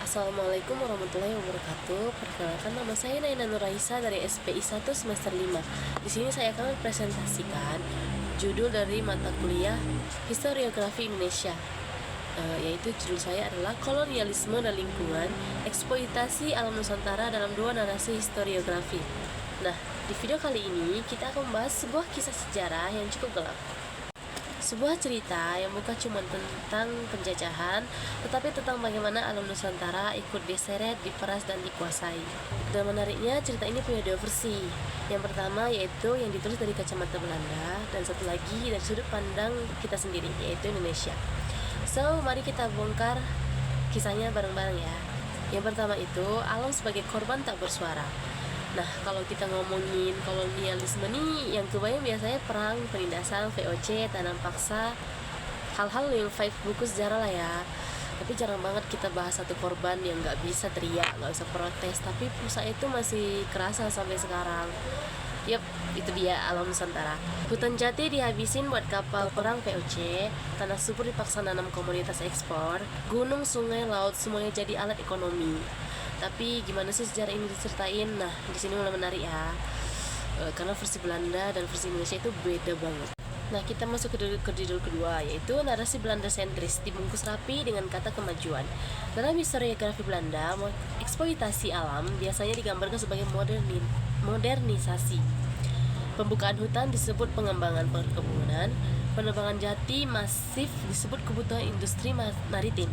Assalamualaikum warahmatullahi wabarakatuh. Perkenalkan, nama saya Naina Nuraisa dari SPI 1 semester 5. Di sini saya akan mempresentasikan judul dari mata kuliah Historiografi Indonesia. Yaitu judul saya adalah Kolonialisme dan Lingkungan, Eksploitasi Alam Nusantara dalam Dua Narasi Historiografi. Nah, di video kali ini kita akan membahas sebuah kisah sejarah yang cukup gelap. Sebuah cerita yang bukan cuma tentang penjajahan, tetapi tentang bagaimana alam Nusantara ikut diseret, diperas, dan dikuasai. Dan menariknya, cerita ini punya dua versi. Yang pertama yaitu yang ditulis dari kacamata Belanda, dan satu lagi dari sudut pandang kita sendiri, yaitu Indonesia. So, mari kita bongkar kisahnya bareng-bareng ya. Yang pertama itu, alam sebagai korban tak bersuara. Nah, kalau kita ngomongin kolonialisme nih, yang kebayang biasanya perang, penindasan, VOC, tanam paksa, hal-hal yang five buku sejarah lah ya. Tapi jarang banget kita bahas satu korban yang gak bisa teriak, gak bisa protes, tapi pusat itu masih kerasa sampai sekarang. Yap, itu dia alam Nusantara. Hutan jati dihabisin buat kapal perang VOC, tanah subur dipaksa nanam komunitas ekspor, gunung, sungai, laut semuanya jadi alat ekonomi. Tapi gimana sih sejarah ini diceritain? Nah, di sini mulai menarik ya. Karena versi Belanda dan versi Indonesia itu beda banget. Nah, kita masuk ke judul kedua, yaitu narasi Belanda sentris dibungkus rapi dengan kata kemajuan. Dalam historiografi Belanda, eksploitasi alam biasanya digambarkan sebagai modernisasi. Pembukaan hutan disebut pengembangan perkebunan, penebangan jati masif disebut kebutuhan industri maritim.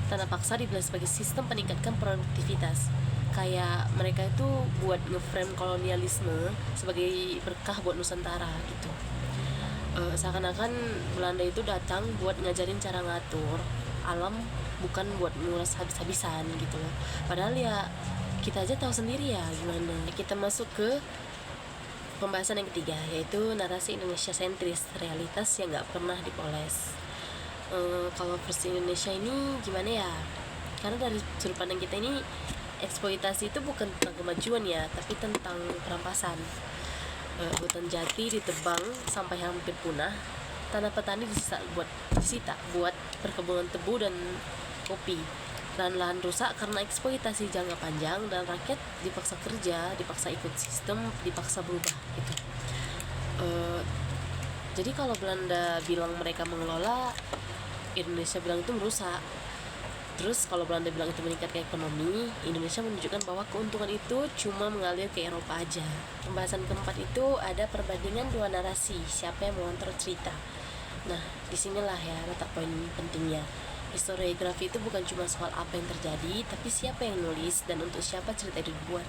Tanah paksa dibilang sebagai sistem peningkatkan produktivitas. Kayak mereka itu buat ngeframe kolonialisme sebagai berkah buat Nusantara gitu. Seakan-akan Belanda itu datang buat ngajarin cara ngatur alam, bukan buat nguras habis-habisan gitu loh. Padahal ya kita aja tahu sendiri ya gimana. Kita masuk ke pembahasan yang ketiga, yaitu narasi Indonesia sentris, realitas yang gak pernah dipoles. Kalau versi Indonesia ini gimana ya? Karena dari sudut pandang kita ini, eksploitasi itu bukan tentang kemajuan ya, tapi tentang perampasan. Hutan jati ditebang sampai hampir punah, tanah petani disita buat perkebunan tebu dan kopi. Lahan-lahan rusak karena eksploitasi jangka panjang, dan rakyat dipaksa kerja, dipaksa ikut sistem, dipaksa berubah gitu. Jadi kalau Belanda bilang mereka mengelola, Indonesia bilang itu merusak. Terus kalau Belanda bilang itu meningkatkan ekonomi, Indonesia menunjukkan bahwa keuntungan itu cuma mengalir ke Eropa aja. Pembahasan keempat itu ada perbandingan dua narasi, siapa yang mengontrol cerita. Nah, disinilah ya letak poin pentingnya. Historiografi itu bukan cuma soal apa yang terjadi, tapi siapa yang nulis dan untuk siapa cerita itu dibuat.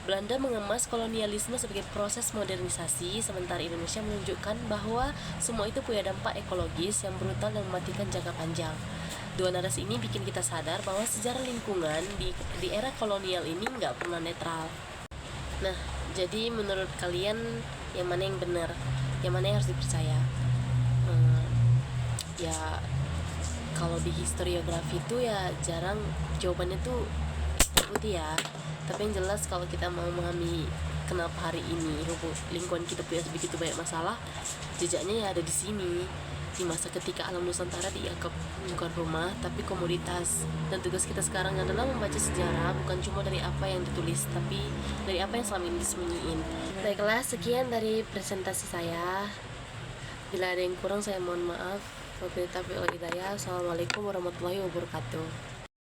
Belanda mengemas kolonialisme sebagai proses modernisasi, sementara Indonesia menunjukkan bahwa semua itu punya dampak ekologis yang brutal dan mematikan jangka panjang. Dua narasi ini bikin kita sadar bahwa sejarah lingkungan di era kolonial ini nggak pernah netral. Nah, jadi menurut kalian yang mana yang benar, yang mana yang harus dipercaya? Ya, kalau di historiografi itu ya jarang jawabannya tuh putih ya. Tapi yang jelas kalau kita mau memahami kenapa hari ini lingkungan kita punya begitu banyak masalah, jejaknya ya ada di sini. Di masa ketika alam Nusantara dianggap bukan rumah tapi komoditas. Dan tugas kita sekarang adalah membaca sejarah bukan cuma dari apa yang ditulis, tapi dari apa yang selama ini disembunyiin. Baiklah, sekian dari presentasi saya. Bila ada yang kurang saya mohon maaf. Wabillahi taufiq wal hidayah. Assalamualaikum warahmatullahi wabarakatuh.